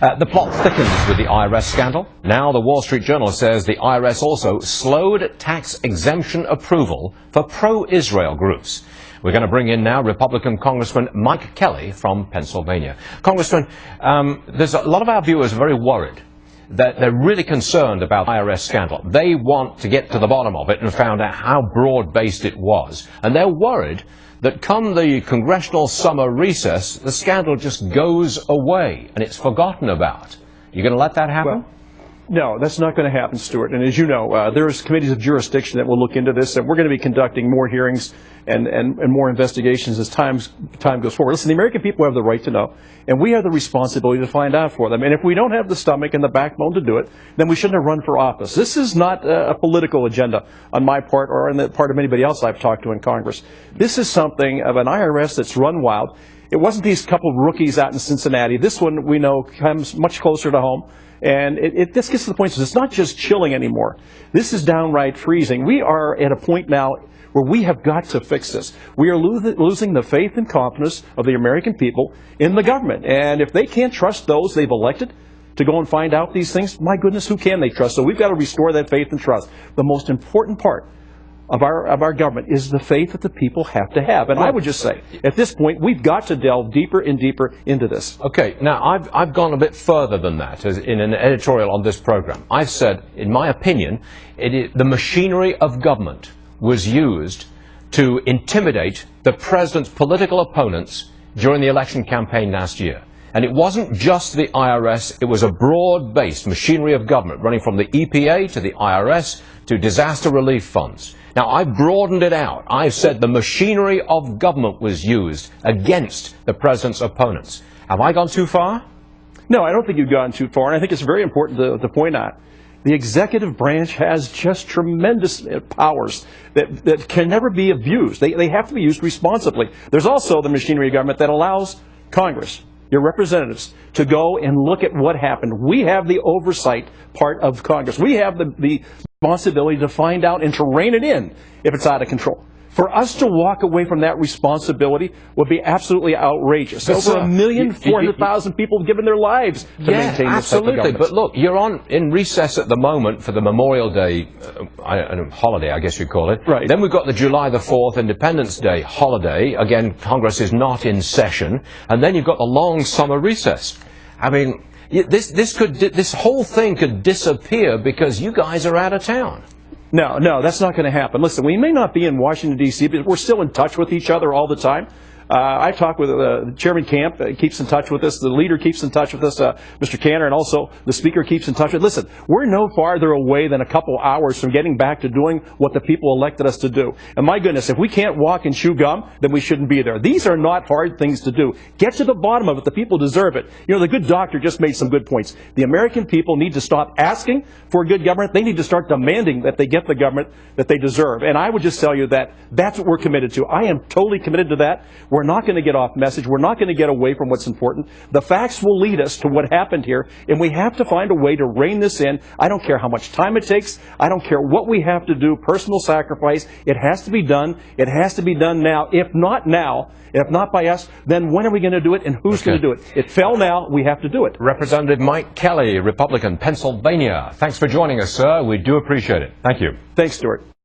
The plot thickens with the IRS scandal. Now the Wall Street Journal says the IRS also slowed tax exemption approval for pro-Israel groups. We're going to bring in now Republican Congressman Mike Kelly from Pennsylvania. Congressman, there's a lot of our viewers are very worried that they're really concerned about the IRS scandal. They want to get to the bottom of it and found out how broad-based it was. And they're worried that come the congressional summer recess, the scandal just goes away and it's forgotten about. You going to let that happen? Well, no, that's not going to happen, Stuart. And as you know, there's committees of jurisdiction that will look into this, and we're going to be conducting more hearings and more investigations as time goes forward. Listen, the American people have the right to know, and we have the responsibility to find out for them. And if we don't have the stomach and the backbone to do it, then we shouldn't have run for office. This is not a political agenda on my part or on the part of anybody else I've talked to in Congress. This is something of an IRS that's run wild. It wasn't these couple of rookies out in Cincinnati. This one, we know, comes much closer to home. And this gets to the point that it's not just chilling anymore. This is downright freezing. We are at a point now where we have got to fix this. We are losing the faith and confidence of the American people in the government. And if they can't trust those they've elected to go and find out these things, my goodness, who can they trust? So we've got to restore that faith and trust. The most important part of our government is the faith that the people have to have. And I would just say, at this point, we've got to delve deeper and deeper into this. Okay, now I've gone a bit further than that in an editorial on this program. I've said, in my opinion, the machinery of government was used to intimidate the president's political opponents during the election campaign last year. And it wasn't just the IRS, it was a broad-based machinery of government running from the EPA to the IRS to disaster relief funds. Now, I've broadened it out. I've said the machinery of government was used against the president's opponents. Have I gone too far? No, I don't think you've gone too far, and I think it's very important to point out. The executive branch has just tremendous powers that can never be abused. They have to be used responsibly. There's also the machinery of government that allows Congress, your representatives, to go and look at what happened. We have the oversight part of Congress. We have the responsibility to find out and to rein it in if it's out of control. For us to walk away from that responsibility would be absolutely outrageous. Over 1,400,000 people have given their lives to maintain this type of government. But look, you're in recess at the moment for the Memorial Day holiday, I guess you'd call it. Right. Then we've got the July the 4th Independence Day holiday. Again, Congress is not in session. And then you've got the long summer recess. I mean, this whole thing could disappear because you guys are out of town. No, that's not going to happen. Listen, we may not be in Washington, D.C., but we're still in touch with each other all the time. I talk with Chairman Camp, keeps in touch with us. The leader keeps in touch with us, Mr. Cantor, and also the Speaker keeps in touch with us. Listen, we're no farther away than a couple hours from getting back to doing what the people elected us to do. And my goodness, if we can't walk and chew gum, then we shouldn't be there. These are not hard things to do. Get to the bottom of it. The people deserve it. You know, the good doctor just made some good points. The American people need to stop asking for a good government. They need to start demanding that they get the government that they deserve. And I would just tell you that that's what we're committed to. I am totally committed to that. We're not going to get off message. We're not going to get away from what's important. The facts will lead us to what happened here, and we have to find a way to rein this in. I don't care how much time it takes. I don't care what we have to do, personal sacrifice. It has to be done. It has to be done now. If not now, if not by us, then when are we going to do it, and who's going to do it? It fell now. We have to do it. Representative Mike Kelly, Republican, Pennsylvania. Thanks for joining us, sir. We do appreciate it. Thank you. Thanks, Stuart.